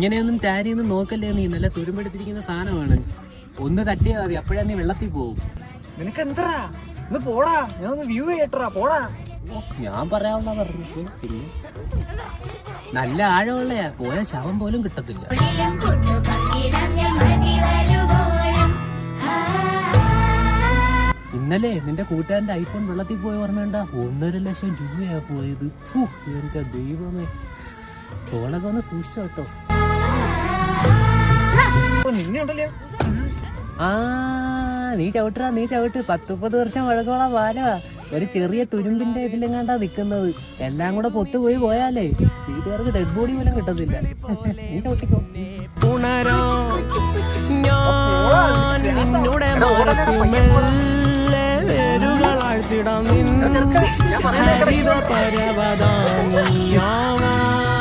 ഇങ്ങനെയൊന്നും ചാരിയൊന്നും നോക്കല്ലേ നീ, നല്ല തുരുമ്പെടുത്തിരിക്കുന്ന സാധനമാണ്. ഒന്ന് തട്ടിയാ മതി, അപ്പോഴാ നീ വെള്ളത്തിൽ പോവും. നിനക്ക് എന്താ പോടാ, ഞാൻ ഒന്ന് വ്യൂ ചെയ്യട്ടാ പോടാ. ഞാൻ പറയാനുള്ള പറഞ്ഞു. പിന്നെ നല്ല ആഴമുള്ളയാ, പോയ ശവം പോലും കിട്ടത്തില്ല. ഇന്നലെ നിന്റെ കൂട്ടുകാരന്റെ ഐഫോൺ വെള്ളത്തിൽ പോയി ഓർമ്മയുണ്ട? 1.5 ലക്ഷം രൂപയാ പോയത്. എന്റെ ദൈവമേ, ചോളൊക്കെ ഒന്ന് സൂക്ഷിച്ചോ കേട്ടോ. നീ ചവിട്ടാ, നീ ചവിട്ട്. 10-30 വർഷം വഴക്കോളാം പാലവാ. ഒരു ചെറിയ തുരുമ്പിന്റെ ഇതിലെങ്ങാണ്ടാ നിക്കുന്നത്. എല്ലാം കൂടെ പൊത്തുപോയി പോയാലേ വീട്ടുകാർക്ക് ഡെഡ് ബോഡി പോലും കിട്ടത്തില്ല. നീ ചവിട്ടിക്കോ. പരവതാനി